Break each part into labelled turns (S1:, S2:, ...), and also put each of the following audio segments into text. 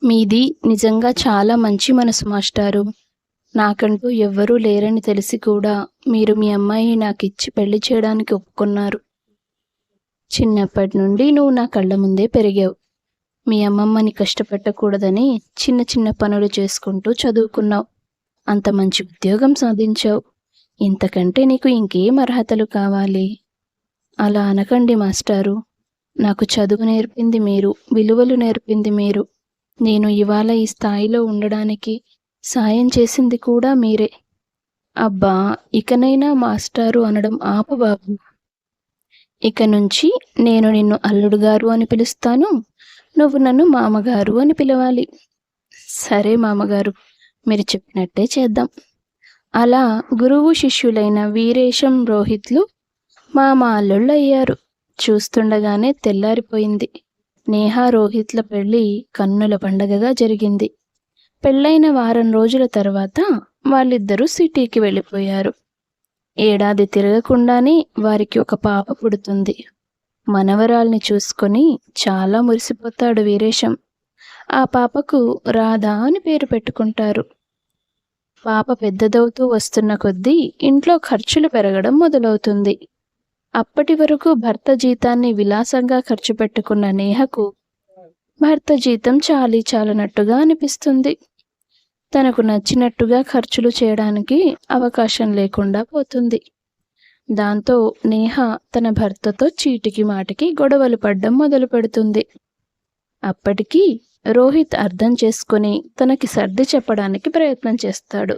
S1: మీది నిజంగా చాలా మంచి మనసు మాస్టారు. నాకంటూ ఎవ్వరూ లేరని తెలిసి కూడా మీరు మీ అమ్మాయిని నాకిచ్చి పెళ్లి చేయడానికి ఒప్పుకున్నారు. చిన్నప్పటి నుండి నువ్వు నా కళ్ళ ముందే పెరిగావు. మీ అమ్మమ్మని కష్టపెట్టకూడదని చిన్న చిన్న పనులు చేసుకుంటూ చదువుకున్నావు. అంత మంచి ఉద్యోగం సాధించావు. ఇంతకంటే నీకు ఇంకేం అర్హతలు కావాలి? అలా అనకండి మాస్టారు. నాకు చదువు నేర్పింది మీరు, విలువలు నేర్పింది మీరు. నేను ఇవాళ ఈ స్థాయిలో ఉండడానికి సాయం చేసింది కూడా మీరే. అబ్బా! ఇకనైనా మాస్టారు అనడం ఆపు బాబు. ఇక నుంచి నేను నిన్ను అల్లుడు గారు అని పిలుస్తాను. నువ్వు నన్ను మామగారు అని పిలవాలి. సరే మామగారు, మీరు చెప్పినట్టే చేద్దాం. అలా గురువు శిష్యులైన వీరేశం, రోహిత్లు మామ అల్లుళ్ళయ్యారు. చూస్తుండగానే తెల్లారిపోయింది. నేహా రోహిత్ల పెళ్లి కన్నుల పండగగా జరిగింది. పెళ్ళైన వారం రోజుల తర్వాత వాళ్ళిద్దరూ సిటీకి వెళ్ళిపోయారు. ఏడాది తిరగకుండానే వారికి ఒక పాప పుడుతుంది. మనవరాల్ని చూసుకొని చాలా మురిసిపోతాడు వీరేశం. ఆ పాపకు రాధ అని పేరు పెట్టుకుంటారు. పాప పెద్దదవుతూ వస్తున్న కొద్దీ ఇంట్లో ఖర్చులు పెరగడం మొదలవుతుంది. అప్పటి వరకు భర్త జీతాన్ని విలాసంగా ఖర్చు పెట్టుకున్న నేహకు భర్త జీతం చాలీ చాలనట్టుగా అనిపిస్తుంది. తనకు నచ్చినట్టుగా ఖర్చులు చేయడానికి అవకాశం లేకుండా పోతుంది. దాంతో నేహ తన భర్తతో చీటికి మాటికి గొడవలు పడ్డం మొదలు పెడుతుంది. అప్పటికి రోహిత్ అర్థం చేసుకుని తనకి సర్ది చెప్పడానికి ప్రయత్నం చేస్తాడు.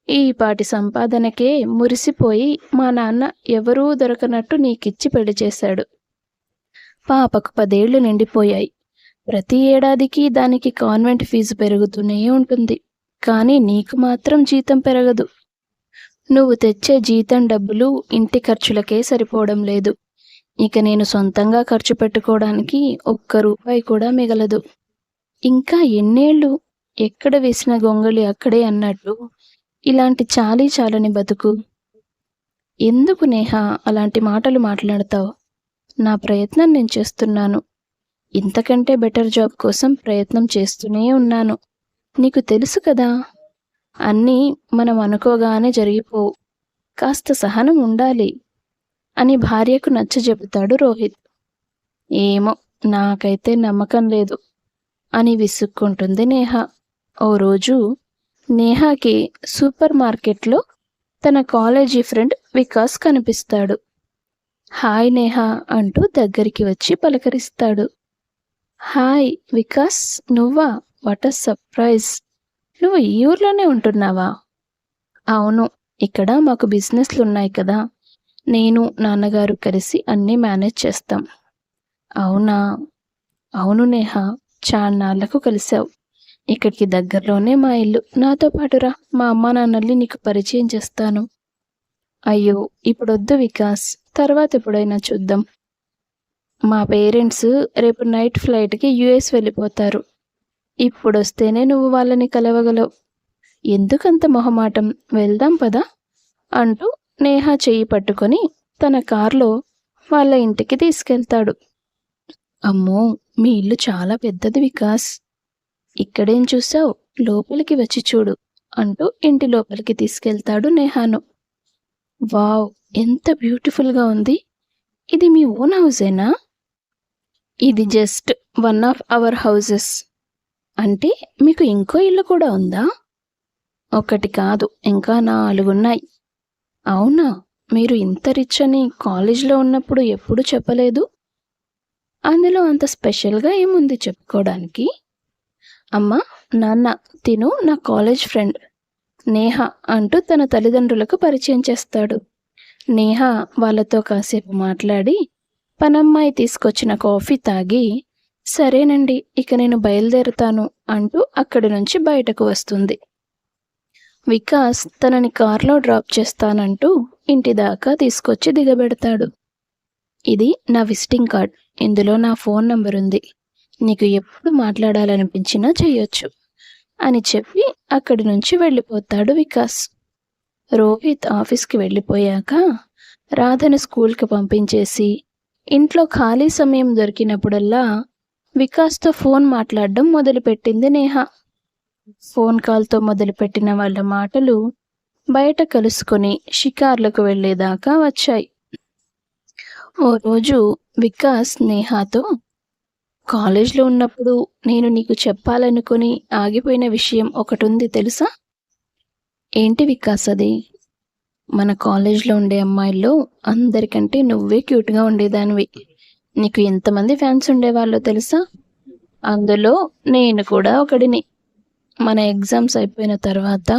S1: ఈ పాటి సంపాదనకే మురిసిపోయి మా నాన్న ఎవరూ దొరకనట్టు నీకిచ్చి పెళ్లి చేశాడు. పాపకు 10 ఏళ్లు నిండిపోయాయి. ప్రతి ఏడాదికి దానికి కాన్వెంట్ ఫీజు పెరుగుతూనే ఉంటుంది. కానీ నీకు మాత్రం జీతం పెరగదు. నువ్వు తెచ్చే జీతం డబ్బులు ఇంటి ఖర్చులకే సరిపోవడం లేదు. ఇక నేను సొంతంగా ఖర్చు పెట్టుకోవడానికి ఒక్క రూపాయి కూడా మిగలదు. ఇంకా ఎన్నేళ్ళు? ఎక్కడ వేసిన గొంగళి అక్కడే అన్నట్టు ఇలాంటి చాలీ చాలని బతుకు. ఎందుకు నేహ అలాంటి మాటలు మాట్లాడతావు? నా ప్రయత్నం నేను చేస్తున్నాను. ఇంతకంటే బెటర్ జాబ్ కోసం ప్రయత్నం చేస్తూనే ఉన్నాను. నీకు తెలుసు కదా, అన్నీ మనం అనుకోగానే జరిగిపోవు. కాస్త సహనం ఉండాలి అని భార్యకు నచ్చజెపుతాడు రోహిత్. ఏమో, నాకైతే నమ్మకం లేదు అని విసుక్కుంటుంది నేహ. ఓ రోజు నేహాకి సూపర్ మార్కెట్లో తన కాలేజీ ఫ్రెండ్ వికాస్ కనిపిస్తాడు. హాయ్ నేహా అంటూ దగ్గరికి వచ్చి పలకరిస్తాడు. హాయ్ వికాస్, నువ్వా? What a surprise! నువ్వు ఈ ఊర్లోనే ఉంటున్నావా? అవును, ఇక్కడ మాకు బిజినెస్లు ఉన్నాయి కదా, నేను నాన్నగారు కలిసి అన్నీ మేనేజ్ చేస్తాం. అవునా? అవును నేహా, చాన్నాళ్లకు కలిసావు. ఇక్కడికి దగ్గరలోనే మా ఇల్లు. నాతో పాటురా, మా అమ్మా నాన్నల్ని నీకు పరిచయం చేస్తాను. అయ్యో, ఇప్పుడొద్దు వికాస్, తర్వాత ఎప్పుడైనా చూద్దాం. మా పేరెంట్స్ రేపు నైట్ ఫ్లైట్కి యుఎస్ వెళ్ళిపోతారు. ఇప్పుడొస్తేనే నువ్వు వాళ్ళని కలవగలవు. ఎందుకంత మొహమాటం? వెళ్దాం పదా అంటూ నేహ చెయ్యి పట్టుకొని తన కార్లో వాళ్ళ ఇంటికి తీసుకెళ్తాడు. అమ్మో, మీ ఇల్లు చాలా పెద్దది వికాస్. ఇక్కడేం చూసావు? లోపలికి వచ్చి చూడు అంటూ ఇంటి లోపలికి తీసుకెళ్తాడు నేహాను. వావ్, ఎంత బ్యూటిఫుల్గా ఉంది. ఇది మీ ఓన్ హౌసేనా? ఇది just one of our houses. అంటే మీకు ఇంకో ఇల్లు కూడా ఉందా? ఒకటి కాదు, ఇంకా 4 ఉన్నాయి. అవునా? మీరు ఇంత రిచ్ అని కాలేజ్లో ఉన్నప్పుడు ఎప్పుడు చెప్పలేదు. అందులో అంత స్పెషల్గా ఏముంది చెప్పుకోవడానికి? అమ్మా, నాన్న, తిను నా కాలేజ్ ఫ్రెండ్ నేహ అంటూ తన తల్లిదండ్రులకు పరిచయం చేస్తాడు. నేహ వాళ్ళతో కాసేపు మాట్లాడి పనమ్మాయి తీసుకొచ్చిన కాఫీ తాగి, సరేనండి, ఇక నేను బయలుదేరుతాను అంటూ అక్కడి నుంచి బయటకు వస్తుంది. వికాస్ తనని కార్లో డ్రాప్ చేస్తానంటూ ఇంటి దాకా తీసుకొచ్చి దిగబెడతాడు. ఇది నా విజిటింగ్ కార్డ్, ఇందులో నా ఫోన్ నంబర్ ఉంది. నీకు ఎప్పుడు మాట్లాడాలనిపించినా చెయ్యొచ్చు అని చెప్పి అక్కడి నుంచి వెళ్ళిపోతాడు వికాస్. రోహిత్ ఆఫీస్కి వెళ్ళిపోయాక రాధను స్కూల్కి పంపించేసి ఇంట్లో ఖాళీ సమయం దొరికినప్పుడల్లా వికాస్తో ఫోన్ మాట్లాడడం మొదలుపెట్టింది నేహ. ఫోన్ కాల్తో మొదలుపెట్టిన వాళ్ళ మాటలు బయట కలుసుకొని షికార్లకు వెళ్ళేదాకా వచ్చాయి. ఓ రోజు వికాస్ నేహాతో, కాలేజ్లో ఉన్నప్పుడు నేను నీకు చెప్పాలనుకుని ఆగిపోయిన విషయం ఒకటుంది తెలుసా? ఏంటి వికాస్ అది? మన కాలేజ్లో ఉండే అమ్మాయిల్లో అందరికంటే నువ్వే క్యూట్గా ఉండేదానివి. నీకు ఎంతమంది ఫ్యాన్స్ ఉండేవాళ్ళో తెలుసా? అందులో నేను కూడా ఒకడిని. మన ఎగ్జామ్స్ అయిపోయిన తర్వాత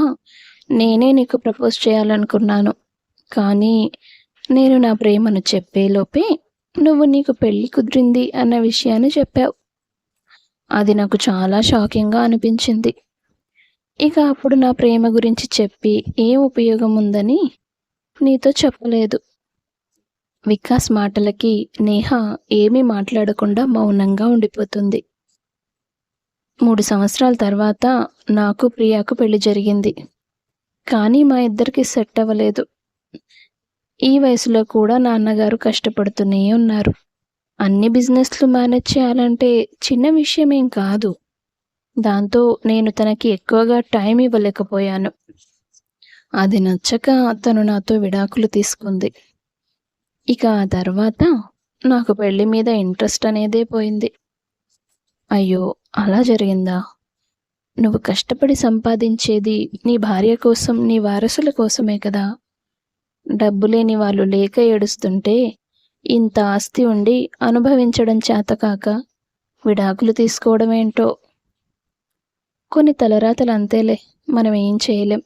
S1: నేనే నీకు ప్రపోజ్ చేయాలనుకున్నాను. కానీ నేను నా ప్రేమను చెప్పేలోపే నువ్వు నీకు పెళ్లి కుదిరింది అన్న విషయాన్ని చెప్పావు. అది నాకు చాలా షాకింగ్గా అనిపించింది. ఇక అప్పుడు నా ప్రేమ గురించి చెప్పి ఏం ఉపయోగం ఉందని నీతో చెప్పలేదు. వికాస్ మాటలకి నేహ ఏమీ మాట్లాడకుండా మౌనంగా ఉండిపోతుంది. 3 సంవత్సరాల తర్వాత నాకు ప్రియాకు పెళ్లి జరిగింది. కానీ మా ఇద్దరికి సెట్ అవ్వలేదు. ఈ వయసులో కూడా నాన్నగారు కష్టపడుతూనే ఉన్నారు. అన్ని బిజినెస్లు మేనేజ్ చేయాలంటే చిన్న విషయమేం కాదు. దాంతో నేను తనకి ఎక్కువగా టైం ఇవ్వలేకపోయాను. అది నచ్చక తను నాతో విడాకులు తీసుకుంది. ఇక ఆ తర్వాత నాకు పెళ్లి మీద ఇంట్రెస్ట్ అనేదే పోయింది. అయ్యో, అలా జరిగిందా? నువ్వు కష్టపడి సంపాదించేది నీ భార్య కోసం, నీ వారసుల కోసమే కదా. డబ్బు లేని వాళ్ళు లేక ఏడుస్తుంటే ఇంత ఆస్తి ఉండి అనుభవించడం చేతకాక విడాకులు తీసుకోవడం ఏంటో. కొన్ని తలరాతలు అంతేలే, మనం ఏం చేయలేం.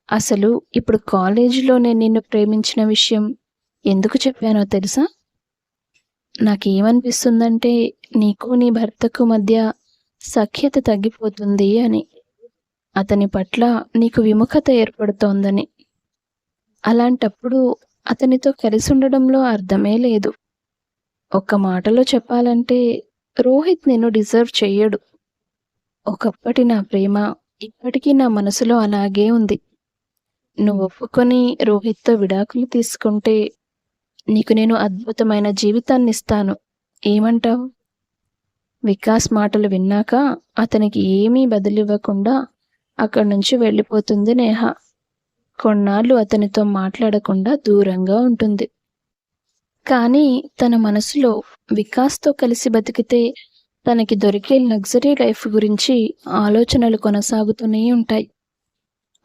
S1: అసలు ఇప్పుడు కాలేజీలో నేను నిన్ను ప్రేమించిన విషయం ఎందుకు చెప్పానో తెలుసా? నాకేమనిపిస్తుందంటే నీకు నీ భర్తకు మధ్య సఖ్యత తగ్గిపోతుంది అని. అతని పట్ల నీకు విముఖత ఏర్పడుతోందని. అలాంటప్పుడు అతనితో కలిసి ఉండడంలో అర్థమే లేదు. ఒక్క మాటలో చెప్పాలంటే రోహిత్ నిన్ను డిజర్వ్ చెయ్యడు. ఒకప్పటి నా ప్రేమ ఇప్పటికీ నా మనసులో అలాగే ఉంది. నువ్వు ఒప్పుకొని రోహిత్తో విడాకులు తీసుకుంటే నీకు నేను అద్భుతమైన జీవితాన్ని ఇస్తాను. ఏమంటావు? వికాస్ మాటలు విన్నాక అతనికి ఏమీ బదులివ్వకుండా అక్కడి నుంచి వెళ్ళిపోతుంది నేహ. కొన్నాళ్ళు అతనితో మాట్లాడకుండా దూరంగా ఉంటుంది. కానీ తన మనసులో వికాస్తో కలిసి బతికితే తనకి దొరికే లగ్జరీ లైఫ్ గురించి ఆలోచనలు కొనసాగుతూనే ఉంటాయి.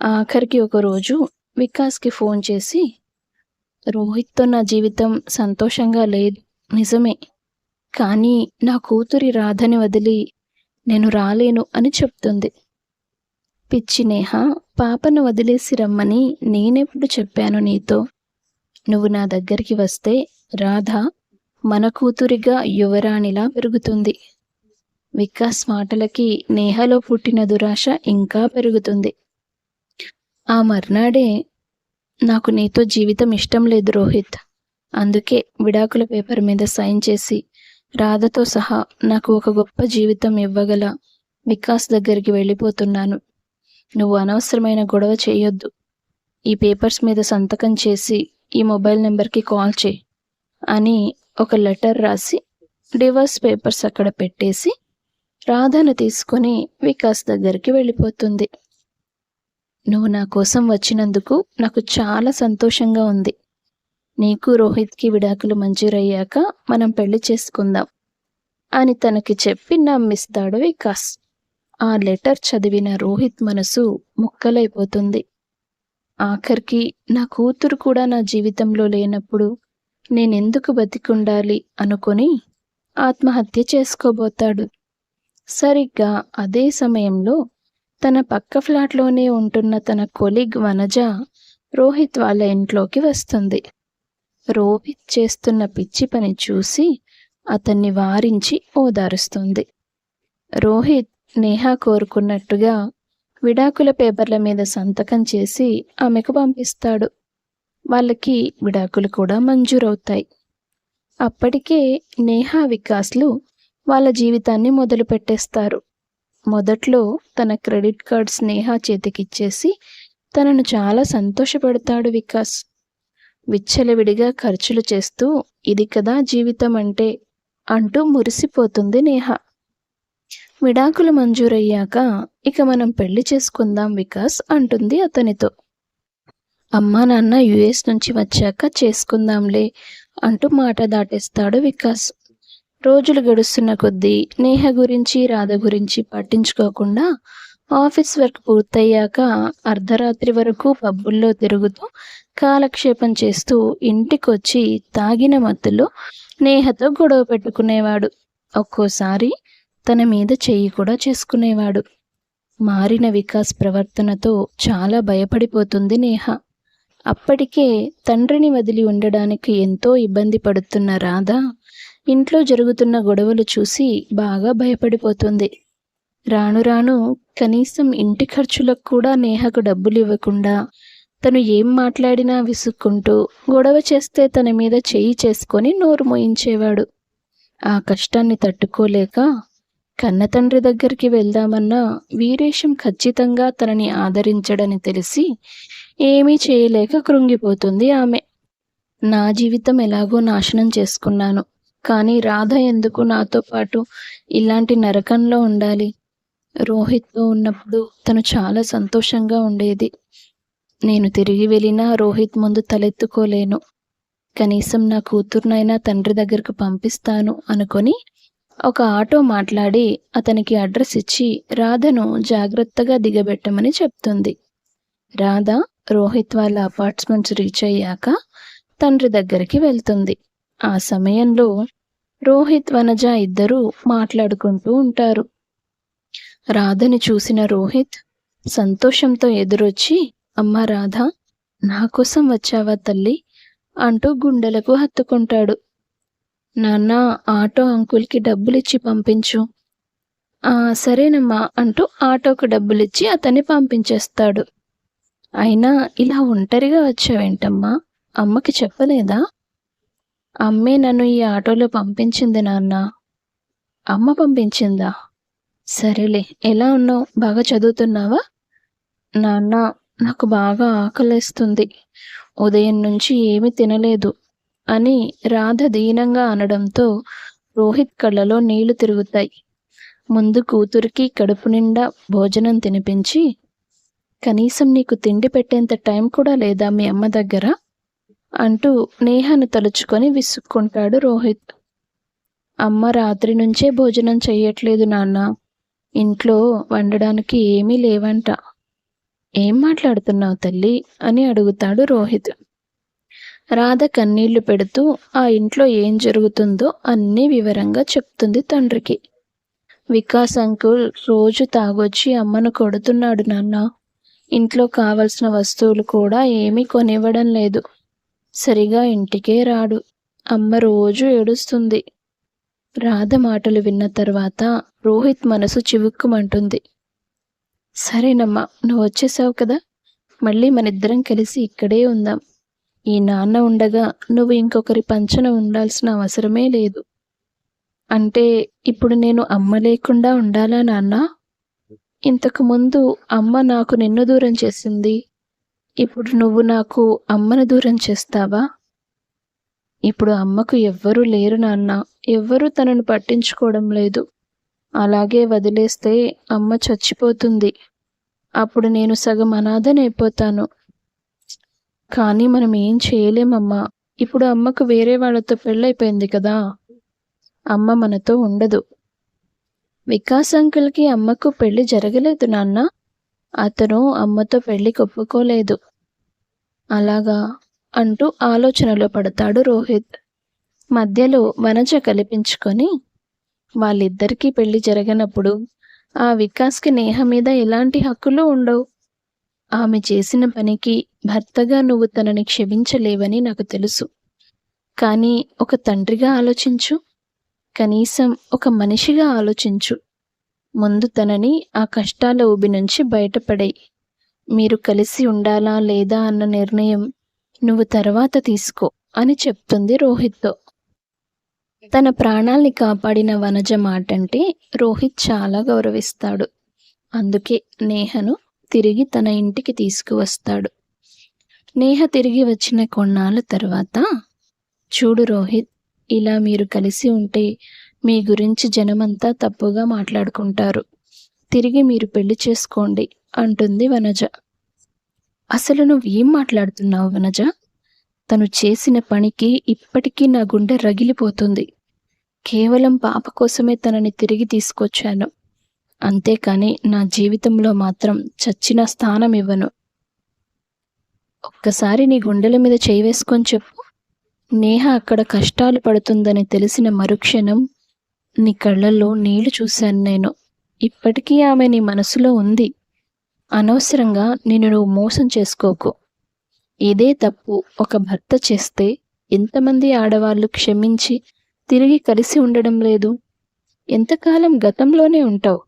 S1: ఆఖరికి ఒకరోజు వికాస్కి ఫోన్ చేసి, రోహిత్తో నా జీవితం సంతోషంగా లేదు నిజమే, కానీ నా కూతురి రాధని వదిలి నేను రాలేను అని చెప్తుంది. పిచ్చి నేహ, పాపను వదిలేసి రమ్మని నేనెప్పుడు చెప్పాను నీతో? నువ్వు నా దగ్గరికి వస్తే రాధ మన కూతురిగా యువరాణిలా పెరుగుతుంది. వికాస్ మాటలకి నేహలో పుట్టిన దురాశ ఇంకా పెరుగుతుంది. ఆ మర్నాడే, నాకు నీతో జీవితం ఇష్టం లేదు రోహిత్, అందుకే విడాకుల పేపర్ మీద సైన్ చేసి రాధతో సహా నాకు ఒక గొప్ప జీవితం ఇవ్వగల వికాస్ దగ్గరికి వెళ్ళిపోతున్నాను. నువ్వు అనవసరమైన గొడవ చేయొద్దు. ఈ పేపర్స్ మీద సంతకం చేసి ఈ మొబైల్ నెంబర్కి కాల్ చేయి అని ఒక లెటర్ రాసి డివోర్స్ పేపర్స్ అక్కడ పెట్టేసి రాధను తీసుకొని వికాస్ దగ్గరికి వెళ్ళిపోతుంది. నువ్వు నా కోసం వచ్చినందుకు నాకు చాలా సంతోషంగా ఉంది. నీకు రోహిత్కి విడాకులు మంజూరయ్యాక మనం పెళ్లి చేసుకుందాం అని తనకి చెప్పి నమ్మిస్తాడు వికాస్. ఆ లెటర్ చదివిన రోహిత్ మనసు ముక్కలైపోతుంది. ఆఖరికి నా కూతురు కూడా నా జీవితంలో లేనప్పుడు నేనెందుకు బతికుండాలి అనుకొని ఆత్మహత్య చేసుకోబోతాడు. సరిగ్గా అదే సమయంలో తన పక్క ఫ్లాట్లోనే ఉంటున్న తన కొలీగ్ వనజ రోహిత్ వాళ్ళ ఇంట్లోకి వస్తుంది. రోహిత్ చేస్తున్న పిచ్చి పని చూసి అతన్ని వారించి ఓదారుస్తుంది. రోహిత్ నేహ కోరుకున్నట్టుగా విడాకుల పేపర్ల మీద సంతకం చేసి ఆమెకు పంపిస్తాడు. వాళ్ళకి విడాకులు కూడా మంజూరవుతాయి. అప్పటికే నేహ వికాస్లు వాళ్ళ జీవితాన్ని మొదలు పెట్టేస్తారు. మొదట్లో తన క్రెడిట్ కార్డ్స్ నేహ చేతికిచ్చేసి తనను చాలా సంతోషపెడతాడు వికాస్. విచ్చలవిడిగా ఖర్చులు చేస్తూ ఇది కదా జీవితం అంటే అంటూ మురిసిపోతుంది నేహ. విడాకులు మంజూరయ్యాక ఇక మనం పెళ్లి చేసుకుందాం వికాస్ అంటుంది అతనితో. అమ్మా నాన్న యుఎస్ నుంచి వచ్చాక చేసుకుందాంలే అంటూ మాట దాటేస్తాడు వికాస్. రోజులు గడుస్తున్న కొద్దీ నేహ గురించి రాధ గురించి పట్టించుకోకుండా ఆఫీస్ వర్క్ పూర్తయ్యాక అర్ధరాత్రి వరకు పబ్బుల్లో తిరుగుతూ కాలక్షేపం చేస్తూ ఇంటికొచ్చి తాగిన మత్తులో నేహతో గొడవ పెట్టుకునేవాడు. ఒక్కోసారి తన మీద చెయ్యి కూడా చేసుకునేవాడు. మారిన వికాస్ ప్రవర్తనతో చాలా భయపడిపోతుంది నేహ. అప్పటికే తండ్రిని వదిలి ఉండడానికి ఎంతో ఇబ్బంది పడుతున్న రాధ ఇంట్లో జరుగుతున్న గొడవలు చూసి బాగా భయపడిపోతుంది. రాను రాను కనీసం ఇంటి ఖర్చులకు కూడా నేహకు డబ్బులు ఇవ్వకుండా తను ఏం మాట్లాడినా విసుక్కుంటూ గొడవ చేస్తే తన మీద చెయ్యి చేసుకొని నోరు మోయించేవాడు. ఆ కష్టాన్ని తట్టుకోలేక కన్నతండ్రి దగ్గరికి వెళ్దామన్నా వీరేశం ఖచ్చితంగా తనని ఆదరించడని తెలిసి ఏమీ చేయలేక కృంగిపోతుంది ఆమె. నా జీవితం ఎలాగో నాశనం చేసుకున్నాను, కానీ రాధ ఎందుకు నాతో పాటు ఇలాంటి నరకంలో ఉండాలి? రోహిత్తో ఉన్నప్పుడు తను చాలా సంతోషంగా ఉండేది. నేను తిరిగి వెళ్ళినా రోహిత్ ముందు తలెత్తుకోలేను. కనీసం నా కూతుర్నైనా తండ్రి దగ్గరకు పంపిస్తాను అనుకొని ఒక ఆటో మాట్లాడి అతనికి అడ్రస్ ఇచ్చి రాధను జాగ్రత్తగా దిగబెట్టమని చెప్తుంది. రాధ రోహిత్ వాళ్ళ అపార్ట్మెంట్స్ రీచ్ అయ్యాక తండ్రి దగ్గరికి వెళ్తుంది. ఆ సమయంలో రోహిత్ వనజ ఇద్దరూ మాట్లాడుకుంటూ ఉంటారు. రాధని చూసిన రోహిత్ సంతోషంతో ఎదురొచ్చి, అమ్మా రాధ, నా కోసం వచ్చావా తల్లి అంటూ గుండెలకు హత్తుకుంటాడు. నాన్న, ఆటో అంకుల్కి డబ్బులిచ్చి పంపించు. సరేనమ్మా అంటూ ఆటోకు డబ్బులిచ్చి అతన్ని పంపించేస్తాడు. అయినా ఇలా ఒంటరిగా వచ్చావేంటమ్మా? అమ్మకి చెప్పలేదా? అమ్మే నన్ను ఈ ఆటోలో పంపించింది నాన్న. అమ్మ పంపించిందా? సరేలే, ఎలా ఉన్నావు? బాగా చదువుతున్నావా? నాన్న, నాకు బాగా ఆకలేస్తుంది, ఉదయం నుంచి ఏమీ తినలేదు అని రాధ దీనంగా అనడంతో రోహిత్ కళ్ళలో నీళ్లు తిరుగుతాయి. ముందు కూతురికి కడుపు నిండా భోజనం తినిపించి, కనీసం నీకు తిండి పెట్టేంత టైం కూడా లేదా మీ అమ్మ దగ్గర అంటూ నేహను తలుచుకొని విసుక్కుంటాడు రోహిత్. అమ్మ రాత్రి నుంచే భోజనం చెయ్యట్లేదు నాన్న, ఇంట్లో వండడానికి ఏమీ లేవంట. ఏం మాట్లాడుతున్నావు తల్లి అని అడుగుతాడు రోహిత్. రాధ కన్నీళ్లు పెడుతూ ఆ ఇంట్లో ఏం జరుగుతుందో అన్నీ వివరంగా చెప్తుంది తండ్రికి. వికాస్ అంకుల్ రోజు తాగొచ్చి అమ్మను కొడుతున్నాడు నాన్న. ఇంట్లో కావలసిన వస్తువులు కూడా ఏమీ కొనివ్వడం లేదు. సరిగా ఇంటికే రాడు. అమ్మ రోజు ఏడుస్తుంది. రాధ మాటలు విన్న తర్వాత రోహిత్ మనసు చివుక్కుమంటుంది. సరేనమ్మా, నువ్వు వచ్చేసావు కదా, మళ్ళీ మనిద్దరం కలిసి ఇక్కడే ఉందాం. ఈ నాన్న ఉండగా నువ్వు ఇంకొకరి పంచన ఉండాల్సిన అవసరమే లేదు. అంటే ఇప్పుడు నేను అమ్మ లేకుండా ఉండాలా నాన్న? ఇంతకు ముందు అమ్మ నాకు నిన్ను దూరం చేసింది, ఇప్పుడు నువ్వు నాకు అమ్మను దూరం చేస్తావా? ఇప్పుడు అమ్మకు ఎవ్వరూ లేరు నాన్న, ఎవ్వరూ తనను పట్టించుకోవడం లేదు. అలాగే వదిలేస్తే అమ్మ చచ్చిపోతుంది. అప్పుడు నేను సగం అనాథనైపోతాను. కానీ మనం ఏం చేయలేమమ్మా. ఇప్పుడు అమ్మకు వేరే వాళ్ళతో పెళ్ళైపోయింది కదా, అమ్మ మనతో ఉండదు. వికాస్ అంకుల్కి అమ్మకు పెళ్లి జరగలేదు నాన్న. అతను అమ్మతో పెళ్లికి ఒప్పుకోలేదు. అలాగా అంటూ ఆలోచనలో పడతాడు రోహిత్. మధ్యలో వనజ కల్పించుకొని, వాళ్ళిద్దరికీ పెళ్లి జరగనప్పుడు ఆ వికాస్కి నేహ మీద ఎలాంటి హక్కులు ఉండవు. ఆమె చేసిన పనికి భర్తగా నువ్వు తనని క్షమించలేవని నాకు తెలుసు. కానీ ఒక తండ్రిగా ఆలోచించు, కనీసం ఒక మనిషిగా ఆలోచించు. ముందు తనని ఆ కష్టాల ఊబి నుంచి బయటపడేయి. మీరు కలిసి ఉండాలా లేదా అన్న నిర్ణయం నువ్వు తర్వాత తీసుకో అని చెప్తుంది రోహిత్తో. తన ప్రాణాల్ని కాపాడిన వనజ మాటంటే రోహిత్ చాలా గౌరవిస్తాడు. అందుకే నేహను తిరిగి తన ఇంటికి తీసుకువస్తాడు. నేహ తిరిగి వచ్చిన కొన్నాళ్ళ తర్వాత, చూడు రోహిత్, ఇలా మీరు కలిసి ఉంటే మీ గురించి జనమంతా తప్పుగా మాట్లాడుకుంటారు. తిరిగి మీరు పెళ్లి చేసుకోండి అంటుంది వనజ. అసలు నువ్వేం మాట్లాడుతున్నావు వనజ? తను చేసిన పనికి ఇప్పటికీ నా గుండె రగిలిపోతుంది. కేవలం పాప కోసమే తనని తిరిగి తీసుకొచ్చాను. అంతేకాని నా జీవితంలో మాత్రం చచ్చిన స్థానం ఇవ్వను. ఒక్కసారి నీ గుండెల మీద చేయి వేసుకొని చెప్పు. నేహ అక్కడ కష్టాలు పడుతుందని తెలిసిన మరుక్షణం నీ కళ్ళల్లో నీళ్లు చూశాను నేను. ఇప్పటికీ ఆమె నీ మనసులో ఉంది. అనవసరంగా నిన్ను నువ్వు మోసం చేసుకోకు. ఇదే తప్పు ఒక భర్త చేస్తే ఎంతమంది ఆడవాళ్ళు క్షమించి తిరిగి కలిసి ఉండడం లేదు? ఎంతకాలం గతంలోనే ఉంటావు?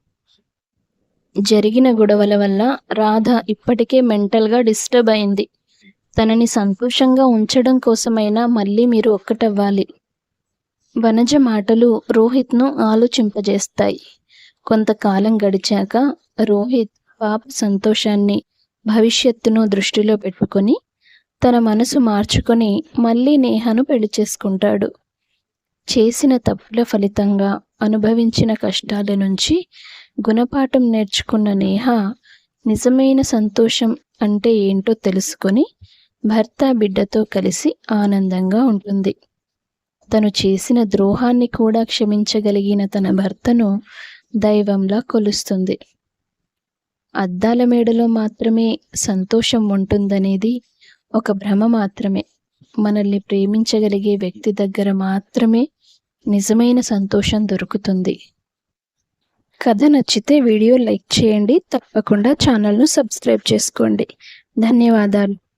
S1: జరిగిన గొడవల వల్ల రాధ ఇప్పటికే మెంటల్గా డిస్టర్బ్ అయింది. తనని సంతోషంగా ఉంచడం కోసమైనా మళ్ళీ మీరు ఒక్కటవ్వాలి. వనజ మాటలు రోహిత్ను ఆలోచింపజేస్తాయి. కొంతకాలం గడిచాక రోహిత్ పాప సంతోషాన్ని, భవిష్యత్తును దృష్టిలో పెట్టుకొని తన మనసు మార్చుకొని మళ్ళీ నేహను పెళ్లి చేసుకుంటాడు. చేసిన తప్పుల ఫలితంగా అనుభవించిన కష్టాల నుంచి గుణపాఠం నేర్చుకున్న నేహ నిజమైన సంతోషం అంటే ఏంటో తెలుసుకొని భర్త బిడ్డతో కలిసి ఆనందంగా ఉంటుంది. తను చేసిన ద్రోహాన్ని కూడా క్షమించగలిగిన తన భర్తను దైవంలా కొలుస్తుంది. అద్దాల మేడలో మాత్రమే సంతోషం ఉంటుందనేది ఒక భ్రమ మాత్రమే. మనల్ని ప్రేమించగలిగే వ్యక్తి దగ్గర మాత్రమే నిజమైన సంతోషం దొరుకుతుంది. కథ నచ్చితే వీడియో లైక్ చేయండి. తప్పకుండా ఛానల్ను సబ్స్క్రైబ్ చేసుకోండి. ధన్యవాదాలు.